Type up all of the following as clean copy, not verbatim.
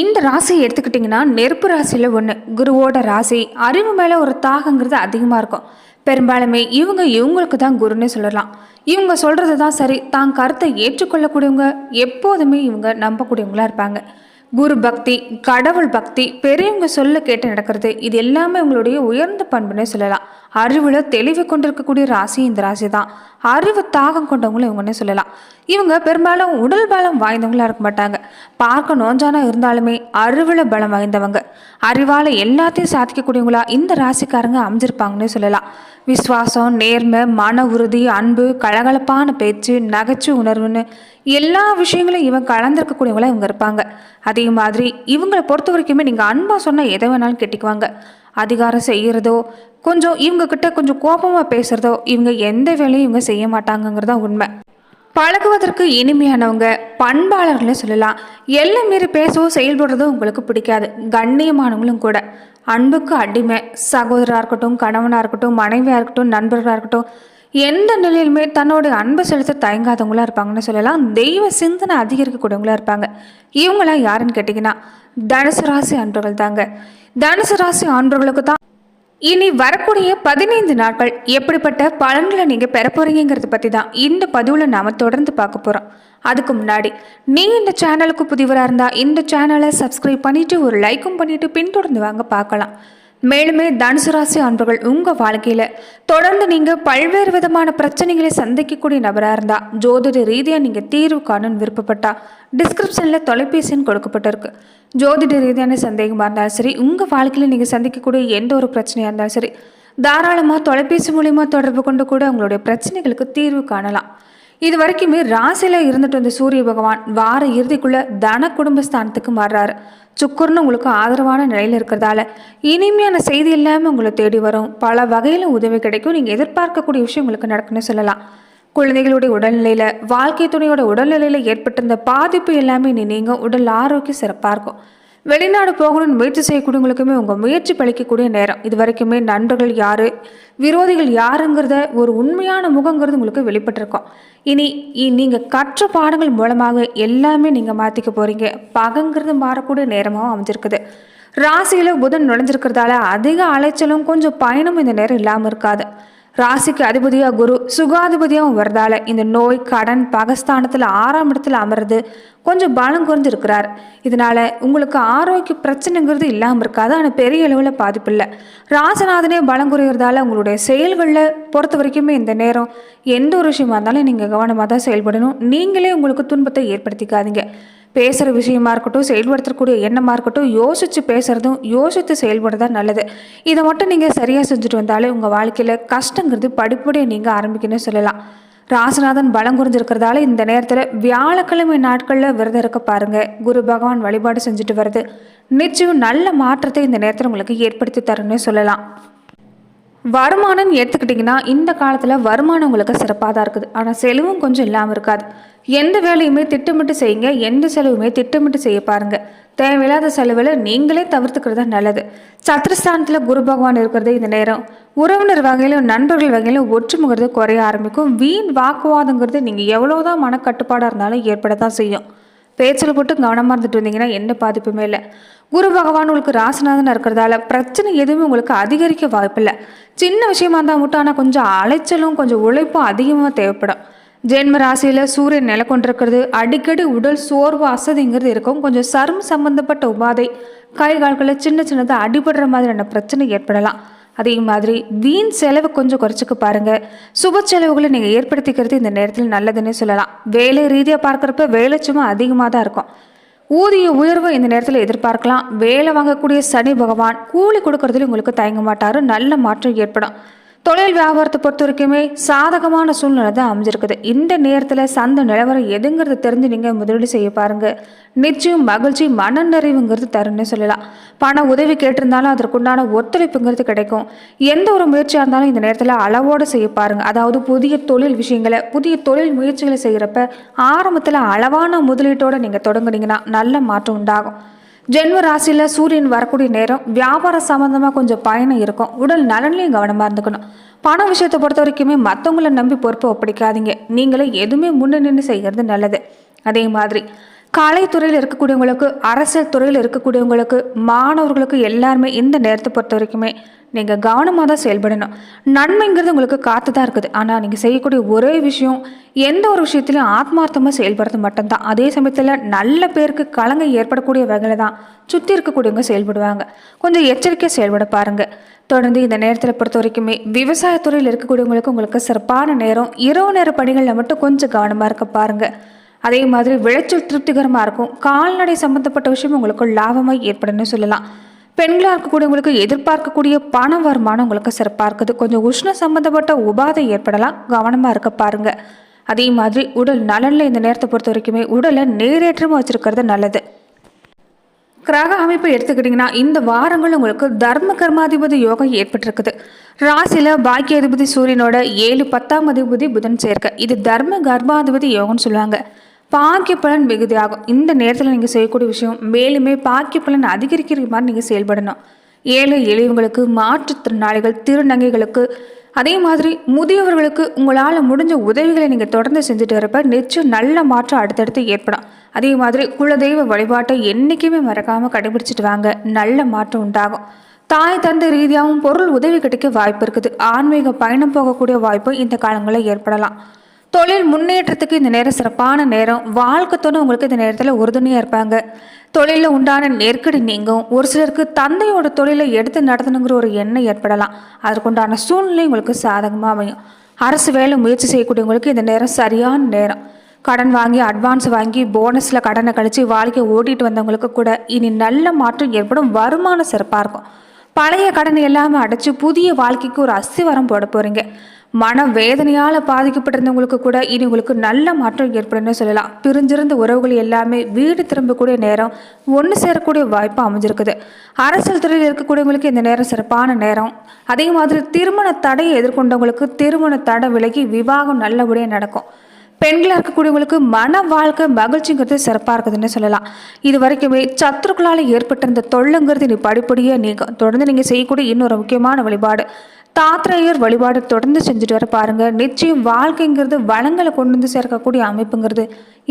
இந்த ராசியை எடுத்துக்கிட்டிங்கன்னா நெருப்பு ராசியில் ஒன்று குருவோட ராசி. அறிவு மேலே ஒரு தாகங்கிறது அதிகமாக இருக்கும். பெரும்பாலுமே இவங்களுக்கு தான் குருன்னே சொல்லலாம். இவங்க சொல்கிறது தான் சரி, தான் கருத்தை ஏற்றுக்கொள்ளக்கூடியவங்க, எப்போதுமே இவங்க நம்பக்கூடியவங்களா இருப்பாங்க. குரு பக்தி, கடவுள் பக்தி, பெரியவங்க சொல்ல கேட்டு நடக்கிறது, இது எல்லாமே உங்களுடைய உயர்ந்த பண்புன்னே சொல்லலாம். அறிவுல தெளிவு கொண்டிருக்கக்கூடிய ராசி இந்த ராசி தான். அறிவு தாகம் கொண்டவங்களும் இவங்கன்னே சொல்லலாம். இவங்க பெரும்பாலும் உடல் பலம் வாய்ந்தவங்களா இருக்க மாட்டாங்க. பார்க்க நோஞ்சானா இருந்தாலுமே அறிவுல பலம் வாய்ந்தவங்க. அறிவால எல்லாத்தையும் சாதிக்கக்கூடியவங்களா இந்த ராசிக்காரங்க அமைஞ்சிருப்பாங்கன்னே சொல்லலாம். விசுவாசம், நேர்மை, மன உறுதி, அன்பு, கலகலப்பான பேச்சு, நகைச்சு உணர்வுன்னு எல்லா விஷயங்களும் இவங்க கலந்துருக்கக்கூடியவங்களா இவங்க இருப்பாங்க. அதே மாதிரி இவங்களை பொறுத்த வரைக்குமே நீங்கள் அன்பா சொன்னால் எதை வேணாலும் கெட்டிக்குவாங்க. அதிகாரம் செய்கிறதோ, கொஞ்சம் இவங்க கிட்ட கொஞ்சம் கோபமாக பேசுகிறதோ, இவங்க எந்த வேலையும் இவங்க செய்ய மாட்டாங்கங்கிறதா உண்மை. பழகுவதற்கு இனிமையானவங்க, பண்பாளர்கள்னு சொல்லலாம். எல்லாம் மீறி பேசவோ செயல்படுறதோ உங்களுக்கு பிடிக்காது. கண்ணியமானவங்களும் கூட. அன்புக்கு அடிமை. சகோதராக இருக்கட்டும், கணவனாக இருக்கட்டும், மனைவியாக இருக்கட்டும், நண்பர்களாக இருக்கட்டும், எந்த நிலையிலுமே தன்னோட அன்பை செலுத்த தயங்காதவங்களா இருப்பாங்கன்னு சொல்லலாம். தெய்வ சிந்தனை அதிகரிக்கக்கூடியவங்களா இருப்பாங்க. இவங்களாம் யாருன்னு கேட்டிங்கன்னா தனுசு ராசி அன்பர்கள் தாங்க. தனுசு ராசி அன்பர்களுக்கு தான் இனி வரக்கூடிய 15 நாட்கள் எப்படிப்பட்ட பலன்களை நீங்கள் பெற போறீங்கிறத பற்றி தான் இந்த பதிவில் நாம் தொடர்ந்து பார்க்க போகிறோம். அதுக்கு முன்னாடி நீங்கள் இந்த சேனலுக்கு புதிவராக இருந்தால் இந்த சேனலை சப்ஸ்கிரைப் பண்ணிவிட்டு ஒரு லைக்கும் பண்ணிவிட்டு பின்தொடர்ந்து வாங்க பார்க்கலாம். மேலுமே தனுசு ராசி அன்பர்கள் உங்கள் வாழ்க்கையில் தொடர்ந்து நீங்கள் பல்வேறு விதமான பிரச்சனைகளை சந்திக்கக்கூடிய நபராக இருந்தால், ஜோதிட ரீதியாக நீங்கள் தீர்வு காணணும்னு விருப்பப்பட்டால் டிஸ்கிரிப்ஷனில் தொலைபேசின்னு கொடுக்கப்பட்டிருக்கு. ஜோதிட ரீதியான சந்தேகமாக இருந்தாலும் சரி, உங்கள் வாழ்க்கையில் நீங்கள் சந்திக்கக்கூடிய எந்த ஒரு பிரச்சனையாக இருந்தாலும் சரி, தாராளமாக தொலைபேசி மூலிமா தொடர்பு கொண்டு கூட உங்களுடைய பிரச்சனைகளுக்கு தீர்வு காணலாம். இது வரைக்குமே ராசியில் இருந்துட்டு வந்த சூரிய பகவான் வார இறுதிக்குள்ள தன குடும்பஸ்தானத்துக்கு மாறுறாரு. சுக்கர்னு உங்களுக்கு ஆதரவான நிலையில் இருக்கிறதால இனிமையான செய்தி இல்லாமல் உங்களை தேடி வரும். பல வகையில் உதவி கிடைக்கும். நீங்கள் எதிர்பார்க்கக்கூடிய விஷயம் உங்களுக்கு நடக்குன்னு சொல்லலாம். குழந்தைகளுடைய உடல்நிலையில், வாழ்க்கை துணையோட உடல்நிலையில் ஏற்பட்டிருந்த பாதிப்பு எல்லாமே நீங்கள் உடல் ஆரோக்கியம் சிறப்பாக இருக்கும். வெளிநாடு போகணும்னு முயற்சி செய்யக்கூடியவங்களுக்குமே உங்கள் முயற்சி பழிக்கக்கூடிய நேரம். இது வரைக்குமே நண்பர்கள் யார், விரோதிகள் யாருங்கிறத ஒரு உண்மையான முகங்கிறது உங்களுக்கு வெளிப்பட்டிருக்கும். இனி நீங்கள் கற்ற பாடங்கள் மூலமாக எல்லாமே நீங்கள் மாற்றிக்க போகிறீங்க. பகங்கிறது மாறக்கூடிய நேரமாகவும் அமைஞ்சிருக்குது. ராசியில் புதன் நுழைஞ்சிருக்கிறதால அதிக அலைச்சலும் கொஞ்சம் பயணம் இந்த நேரம் இல்லாமல் இருக்காது. ராசிக்கு அதிபதியாக குரு சுகாதிபதியாகவும் வரதால இந்த நோய், கடன், பகஸ்தானத்தில் 6ஆம் இடத்துல அமர்றது கொஞ்சம் பலம் குறைஞ்சு இருக்கிறார். இதனால உங்களுக்கு ஆரோக்கிய பிரச்சனைங்கிறது இல்லாமல் இருக்காது. ஆனால் பெரிய அளவில் பாதிப்பு இல்லை. ராசநாதனே பலம் குறைகிறதால உங்களுடைய செயல்களில் பொறுத்த வரைக்குமே இந்த நேரம் எந்த ஒரு விஷயமா இருந்தாலும் நீங்கள் கவனமாக தான் செயல்படணும். நீங்களே உங்களுக்கு துன்பத்தை ஏற்படுத்திக்காதீங்க. பேசுகிற விஷயமா இருக்கட்டும், செயல்படுத்தக்கூடிய எண்ணமாக இருக்கட்டும், யோசித்து பேசுகிறதும் யோசித்து செயல்படுறதா நல்லது. இதை மட்டும் நீங்கள் சரியாக செஞ்சுட்டு வந்தாலே உங்கள் வாழ்க்கையில் கஷ்டங்கிறது படிப்படியாக நீங்கள் ஆரம்பிக்கணும்னு சொல்லலாம். ராசநாதன் பலம் குறைஞ்சிருக்கிறதால இந்த நேரத்தில் வியாழக்கிழமை நாட்களில் விரதம் இருக்க பாருங்கள். குரு பகவான் வழிபாடு செஞ்சுட்டு வர்றது நிச்சயம் நல்ல மாற்றத்தை இந்த நேரத்தில் உங்களுக்கு ஏற்படுத்தி தரும்னு சொல்லலாம். வருமானம் எடுத்துக்கிட்டிங்கன்னா இந்த காலத்தில் வருமானம் உங்களுக்கு சிறப்பாக தான் இருக்குது. ஆனால் செலவும் கொஞ்சம் இல்லாமல் இருக்காது. எந்த வேலையுமே திட்டமிட்டு செய்யுங்க. எந்த செலவுமே திட்டமிட்டு செய்ய பாருங்கள். தேவையில்லாத செலவில் நீங்களே தவிர்த்துக்கிறது நல்லது. சத்ருஸ்தானத்தில் குரு பகவான் இருக்கிறது இந்த நேரம் உறவினர் வகையிலும் நண்பர்கள் வகையிலும் ஒற்றுமைங்கிறது குறைய ஆரம்பிக்கும். வீண் வாக்குவாதங்கிறது நீங்கள் எவ்வளோதான் மனக்கட்டுப்பாடாக இருந்தாலும் ஏற்பட தான் செய்யும். பேச்சில் போட்டு கவனமாக இருந்துட்டு வந்தீங்கன்னா எந்த பாதிப்புமே இல்லை. குரு பகவான் உங்களுக்கு ராசிநாதனாக இருக்கிறதால பிரச்சனை எதுவுமே உங்களுக்கு அதிகரிக்க வாய்ப்பில்லை. சின்ன விஷயமா இருந்தால் மட்டும், ஆனால் கொஞ்சம் அலைச்சலும் கொஞ்சம் உழைப்பும் அதிகமாக தேவைப்படும். ஜென்ம ராசியில் சூரியன் நிலை கொண்டிருக்கிறது. அடிக்கடி உடல் சோர்வு, அசதிங்கிறது இருக்கும். கொஞ்சம் சர்ம சம்பந்தப்பட்ட உபாதை, கை கால்களில் சின்ன சின்னதாக அடிபடுற மாதிரியான பிரச்சனை ஏற்படலாம். அதே மாதிரி வீண் செலவு கொஞ்சம் குறைச்சிக்க பாருங்கள். சுப செலவுகளை நீங்கள் ஏற்படுத்திக்கிறது இந்த நேரத்தில் நல்லதுன்னு சொல்லலாம். வேலை ரீதியாக பார்க்குறப்ப வேலை சும்மா அதிகமாக தான் இருக்கும். ஊதிய உயர்வு இந்த நேரத்தில் எதிர்பார்க்கலாம். வேலை வாங்கக்கூடிய சனி பகவான் கூலி கொடுக்கறதுல உங்களுக்கு தயங்க மாட்டார். நல்ல மாற்றம் ஏற்படும். தொழில் வியாபாரத்தை பொறுத்த வரைக்குமே சாதகமான சூழ்நிலை தான் அமைஞ்சிருக்குது. இந்த நேரத்தில் சந்தை நிலவரம் எதுங்கிறது தெரிஞ்சு நீங்கள் முதலீடு செய்ய பாருங்கள். நிச்சயம் மகிழ்ச்சி, மன நிறைவுங்கிறது தருன்னு சொல்லலாம். பண உதவி கேட்டிருந்தாலும் அதற்குண்டான ஒத்துழைப்புங்கிறது கிடைக்கும். எந்த ஒரு முயற்சியாக இருந்தாலும் இந்த நேரத்தில் அளவோடு செய்ய பாருங்கள். அதாவது புதிய தொழில் விஷயங்களை, புதிய தொழில் முயற்சிகளை செய்கிறப்ப ஆரம்பத்தில் அளவான முதலீட்டோடு நீங்கள் தொடங்குனீங்கன்னா நல்ல மாற்றம் உண்டாகும். ஜென்ம ராசியில் சூரியன் வரக்கூடிய நேரம் வியாபார சம்பந்தமாக கொஞ்சம் பயணம் இருக்கும். உடல் நலன்லையும் கவனமாக இருந்துக்கணும். பண விஷயத்தை பொறுத்த வரைக்குமே மற்றவங்கள நம்பி பொறுப்பை ஒப்படைக்காதீங்க. நீங்களே எதுவுமே முன்ன நின்று செய்கிறது நல்லது. அதே மாதிரி கலைத்துறையில் இருக்கக்கூடியவங்களுக்கு, அரசியல் துறையில் இருக்கக்கூடியவங்களுக்கு, மாணவர்களுக்கு எல்லாருமே இந்த நேரத்தை பொறுத்த வரைக்குமே நீங்கள் கவனமாக தான் செயல்படணும். நன்மைங்கிறது உங்களுக்கு காத்து தான் இருக்குது. ஆனால் நீங்கள் செய்யக்கூடிய ஒரே விஷயம், எந்த ஒரு விஷயத்துலையும் ஆத்மார்த்தமாக செயல்படுறது மட்டும்தான். அதே சமயத்தில் நல்ல பேருக்கு களங்கம் ஏற்படக்கூடிய வகையில் தான் சுற்றி இருக்கக்கூடியவங்க செயல்படுவாங்க. கொஞ்சம் எச்சரிக்கையாக செயல்பட பாருங்கள். தொடர்ந்து இந்த நேரத்தில் பொறுத்த வரைக்குமே விவசாயத்துறையில் இருக்கக்கூடியவங்களுக்கு உங்களுக்கு சிறப்பான நேரம். இரவு நேர பணிகளில் மட்டும் கொஞ்சம் கவனமாக இருக்க பாருங்கள். அதே மாதிரி விளைச்சல் திருப்திகரமாக இருக்கும். கால்நடை சம்மந்தப்பட்ட விஷயம் உங்களுக்கு லாபமாக ஏற்படும்னு சொல்லலாம். பெண்களாக இருக்கக்கூடியவங்களுக்கு எதிர்பார்க்கக்கூடிய பண வருமானம் உங்களுக்கு சிறப்பாக இருக்குது. கொஞ்சம் உஷ்ண சம்மந்தப்பட்ட உபாதை ஏற்படலாம், கவனமாக இருக்க பாருங்க. அதே மாதிரி உடல் நலனில் இந்த நேரத்தை பொறுத்த வரைக்குமே உடலை நேரேற்றமாக வச்சுருக்கிறது நல்லது. கிரக அமைப்பை எடுத்துக்கிட்டிங்கன்னா இந்த வாரங்கள் உங்களுக்கு தர்ம கர்மாதிபதி யோகம் ஏற்பட்டிருக்குது. ராசியில் பாக்கிய அதிபதி சூரியனோட 7, 10ஆம் அதிபதி புதன் சேர்க்க, இது தர்ம கர்மாதிபதி யோகம்னு சொல்லுவாங்க. பாக்கிய பலன் மிகுதியாகும். இந்த நேரத்தில் நீங்கள் செய்யக்கூடிய விஷயம், மேலுமே பாக்கிய பலன் அதிகரிக்கிற மாதிரி நீங்கள் செயல்படணும். ஏழை எளியவங்களுக்கு, மாற்றுத்திறனாளிகள், திருநங்கைகளுக்கு, அதே மாதிரி முதியவர்களுக்கு உங்களால் முடிஞ்ச உதவிகளை நீங்கள் தொடர்ந்து செஞ்சுட்டு வரப்ப நிச்சயம் நல்ல மாற்றம் அடுத்தடுத்து ஏற்படும். அதே மாதிரி குலதெய்வ வழிபாட்டை என்றைக்குமே மறக்காமல் கடைபிடிச்சிட்டு வாங்க, நல்ல மாற்றம் உண்டாகும். தாய் தந்தை ரீதியாகவும் பொருள் உதவி கிடைக்க வாய்ப்பு இருக்குது. ஆன்மீக பயணம் போகக்கூடிய வாய்ப்பு இந்த காலங்களில் ஏற்படலாம். தொழில் முன்னேற்றத்துக்கு இந்த நேரம் சிறப்பான நேரம். வாழ்க்கைத்தோடு உங்களுக்கு இந்த நேரத்தில் உறுதுணையாக இருப்பாங்க. தொழிலில் உண்டான நெருக்கடி நீங்கும். ஒரு சிலருக்கு தந்தையோட தொழிலை எடுத்து நடத்தணுங்கிற ஒரு எண்ணம் ஏற்படலாம். அதற்குண்டான சூழ்நிலை உங்களுக்கு சாதகமாக அமையும். அரசு வேலை முயற்சி செய்யக்கூடியவங்களுக்கு இந்த நேரம் சரியான நேரம். கடன் வாங்கி, அட்வான்ஸ் வாங்கி, போனஸில் கடனை கழித்து வாழ்க்கையை ஓட்டிகிட்டு வந்தவங்களுக்கு கூட இனி நல்ல மாற்றம் ஏற்படும். வருமானம் சிறப்பாக இருக்கும். பழைய கடன் எல்லாமே அடைச்சி புதிய வாழ்க்கைக்கு ஒரு அஸ்திவாரம் போட போகிறீங்க. மன வேதனையால் பாதிக்கப்பட்டிருந்தவங்களுக்கு கூட இனி உங்களுக்கு நல்ல மாற்றம் ஏற்படும்னு சொல்லலாம். பிரிஞ்சிருந்த உறவுகள் எல்லாமே வீடு திரும்பக்கூடிய நேரம், ஒன்று சேரக்கூடிய வாய்ப்பு அமைஞ்சிருக்குது. அரசியல் துறையில் இருக்கக்கூடியவங்களுக்கு இந்த நேரம் சிறப்பான நேரம். அதே மாதிரி திருமண தடையை எதிர்கொண்டவங்களுக்கு திருமண தடை விலகி விவாகம் நல்லபடியாக நடக்கும். பெண்களாக இருக்கக்கூடியவங்களுக்கு மன வாழ்க்கை மகிழ்ச்சிங்கிறது சிறப்பாக இருக்குதுன்னு சொல்லலாம். இது வரைக்குமே சத்துருக்களால் ஏற்பட்டிருந்த தொல்லைங்கிறது நீ படிப்படியாக நீங்க தொடர்ந்து நீங்கள் செய்யக்கூடிய இன்னொரு முக்கியமான வழிபாடு தாத்ரேயர் வழிபாடு தொடர்ந்து செஞ்சுட்டு வர பாருங்க. நிச்சயம் வாழ்க்கைங்கிறது வளங்களை கொண்டு வந்து சேர்க்கக்கூடிய அமைப்புங்கிறது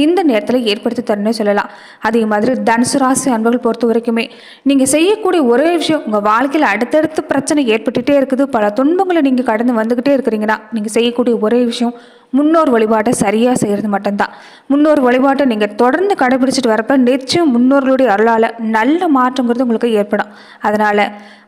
இந்த நேரத்தில் ஏற்படுத்தி தரணும்னு சொல்லலாம். அதே மாதிரி தனுசு ராசி அன்பர்கள் பொறுத்த வரைக்குமே நீங்கள் செய்யக்கூடிய ஒரே விஷயம், உங்கள் வாழ்க்கையில் அடுத்தடுத்து பிரச்சனை ஏற்பட்டுகிட்டே இருக்குது, பல துன்பங்களை நீங்கள் கடந்து வந்துக்கிட்டே இருக்கிறீங்கன்னா நீங்கள் செய்யக்கூடிய ஒரே விஷயம் முன்னோர் வழிபாட்டை சரியாக செய்கிறது மட்டும்தான். முன்னோர் வழிபாட்டை நீங்கள் தொடர்ந்து கடைபிடிச்சிட்டு வரப்ப நிச்சயம் முன்னோர்களுடைய அருளால் நல்ல மாற்றங்கிறது உங்களுக்கு ஏற்படும். அதனால்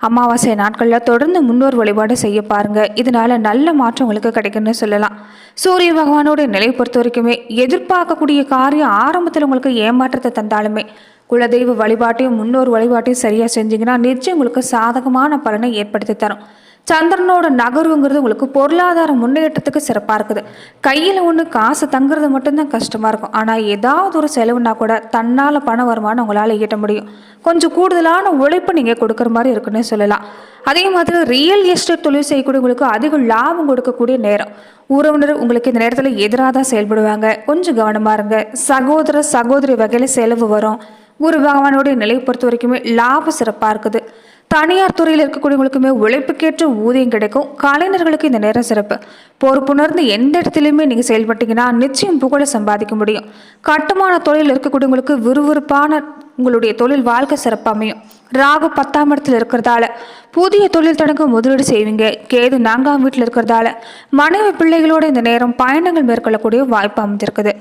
அமாவாசை நாட்களில் தொடர்ந்து முன்னோர் வழிபாடு செய்ய பாருங்கள். இதனால் நல்ல மாற்றம் உங்களுக்கு கிடைக்கும்னு சொல்லலாம். சூரிய பகவானோடைய நிலை பொறுத்த வரைக்குமே எதிர்பார்க்கக்கூடிய காரியம் ஆரம்பத்தில் உங்களுக்கு ஏமாற்றத்தை தந்தாலுமே குலதெய்வ வழிபாட்டையும் முன்னோர் வழிபாட்டையும் சரியாக செஞ்சீங்கன்னா நிச்சயம் உங்களுக்கு சாதகமான பலனை ஏற்படுத்தி தரும். சந்திரனோட நகர்வுங்கிறது உங்களுக்கு பொருளாதார முன்னேற்றத்துக்கு சிறப்பாக இருக்குது. கையில் ஒன்று காசு தங்குறது மட்டும்தான் கஷ்டமாக இருக்கும். ஆனால் ஏதாவது ஒரு செலவுனா கூட தன்னால் பண வருமானம் உங்களால் ஈட்ட முடியும். கொஞ்சம் கூடுதலான உழைப்பு நீங்கள் கொடுக்குற மாதிரி இருக்குன்னு சொல்லலாம். அதே மாதிரி ரியல் எஸ்டேட் தொழில் செய்யக்கூடியவங்களுக்கு அதிக லாபம் கொடுக்கக்கூடிய நேரம். உறவினர் உங்களுக்கு இந்த நேரத்தில் எதிராக தான் செயல்படுவாங்க, கொஞ்சம் கவனமாக இருங்க. சகோதர சகோதரி வகையில் செலவு வரும். குரு பகவானுடைய நிலையை பொறுத்த வரைக்குமே லாபம் சிறப்பாக இருக்குது. தனியார் துறையில் இருக்கக்கூடியவங்களுக்குமே உழைப்புக்கேற்ற ஊதியம் கிடைக்கும். கலைஞர்களுக்கு இந்த நேரம் சிறப்பு. பொறுப்புணர்ந்து எந்த இடத்துலையுமே நீங்கள் செயல்பட்டீங்கன்னா நிச்சயம் புகழை சம்பாதிக்க முடியும். கட்டுமான தொழில் இருக்கக்கூடியவங்களுக்கு விறுவிறுப்பான உங்களுடைய தொழில் வாழ்க்கை சிறப்பமையும். ராகு 10ஆம் இடத்துல இருக்கிறதால புதிய தொழில் தொடங்க முதலீடு செய்வீங்க. கேது 4ஆம் வீட்டில் இருக்கிறதால மனைவி பிள்ளைகளோட இந்த நேரம் பயணங்கள் மேற்கொள்ளக்கூடிய வாய்ப்பு அமைஞ்சிருக்குது.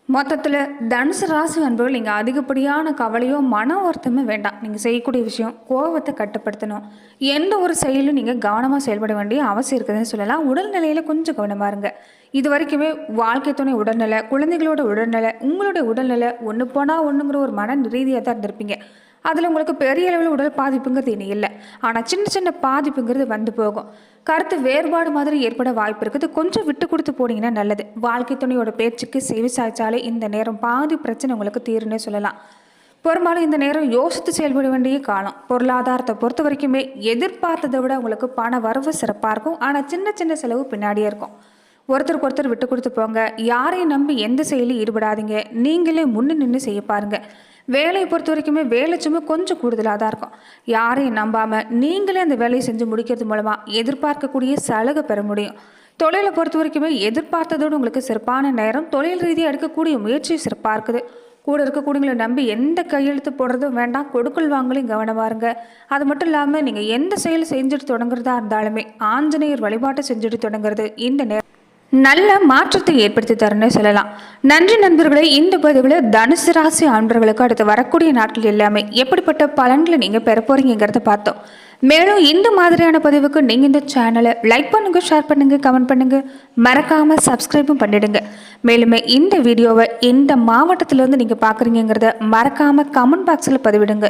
மொத்தத்தில் தனுசு ராசி அன்பர்கள் நீங்கள் அதிகப்படியான கவலையோ மன வருத்தமோ வேண்டாம். நீங்கள் செய்யக்கூடிய விஷயம் கோபத்தை கட்டுப்படுத்தணும். எந்த ஒரு செயலும் நீங்கள் கவனமாக செயல்பட வேண்டிய அவசியம் இருக்குதுன்னு சொல்லலாம். உடல்நிலையில் கொஞ்சம் கவனமாக இருங்க. இது வரைக்குமே வாழ்க்கை துணை உடல்நிலை, குழந்தைகளோட உடல்நிலை, உங்களுடைய உடல்நிலை ஒன்று போனால் ஒன்றுங்கிற ஒரு மன ரீதியாக தான் இருந்திருப்பீங்க. அதில் உங்களுக்கு பெரிய அளவில் உடல் பாதிப்புங்கிறது இனி இல்லை. ஆனால் சின்ன சின்ன பாதிப்புங்கிறது வந்து போகும். கருத்து வேறுபாடு மாதிரி ஏற்பட வாய்ப்பு இருக்குது. கொஞ்சம் விட்டு கொடுத்து போனீங்கன்னா நல்லது. வாழ்க்கை துணையோட பேச்சுக்கு செவி சாய்ச்சாலே இந்த நேரம் பாதி பிரச்சனை உங்களுக்கு தீருன்னே சொல்லலாம். பெரும்பாலும் இந்த நேரம் யோசித்து செயல்பட வேண்டிய காலம். பொருளாதாரத்தை பொறுத்த வரைக்குமே எதிர்பார்த்ததை விட உங்களுக்கு பண வரவு சிறப்பாக இருக்கும். ஆனால் சின்ன சின்ன செலவு பின்னாடியே இருக்கும். ஒருத்தருக்கு ஒருத்தர் விட்டு கொடுத்து போங்க. யாரையும் நம்பி எந்த செயலில் ஈடுபடாதீங்க. நீங்களே முன்னு நின்று செய்ய பாருங்க. வேலையை பொறுத்த வரைக்குமே வேலை சும்மா கொஞ்சம் கூடுதலாக தான் இருக்கும். யாரையும் நம்பாமல் நீங்களே அந்த வேலையை செஞ்சு முடிக்கிறது மூலமாக எதிர்பார்க்கக்கூடிய சலுகை பெற முடியும். தொழிலை பொறுத்த வரைக்குமே எதிர்பார்த்ததோடு உங்களுக்கு சிறப்பான நேரம். தொழில் ரீதியாக எடுக்கக்கூடிய முயற்சி சிறப்பாக இருக்குது. கூட இருக்கக்கூடியவங்களை நம்பி எந்த கையெழுத்து போடுறதும் வேண்டாம், கொடுக்கல் வாங்கலையும் கவனமாக இருங்க. அது மட்டும் இல்லாமல் நீங்கள் எந்த செயல் செஞ்சுட்டு தொடங்குறதா இருந்தாலுமே ஆஞ்சநேயர் வழிபாட்டை செஞ்சுட்டு தொடங்குறது இந்த நேரம் நல்ல மாற்றத்தை ஏற்படுத்தி தரணும்னு சொல்லலாம். நன்றி நண்பர்களே. இந்த பதிவில் தனுசு ராசி ஆண்களுக்கு அடுத்து வரக்கூடிய நாட்கள் எல்லாமே எப்படிப்பட்ட பலன்களை நீங்கள் பெற போறீங்கிறத பார்த்தோம். மேலும் இந்த மாதிரியான பதிவுக்கு நீங்கள் இந்த சேனலை லைக் பண்ணுங்க, ஷேர் பண்ணுங்க, கமெண்ட் பண்ணுங்க, மறக்காம சப்ஸ்கிரைபும் பண்ணிடுங்க. மேலுமே இந்த வீடியோவை எந்த மாவட்டத்திலேருந்து நீங்கள் பார்க்குறீங்கிறத மறக்காம கமெண்ட் பாக்ஸில் பதிவிடுங்க.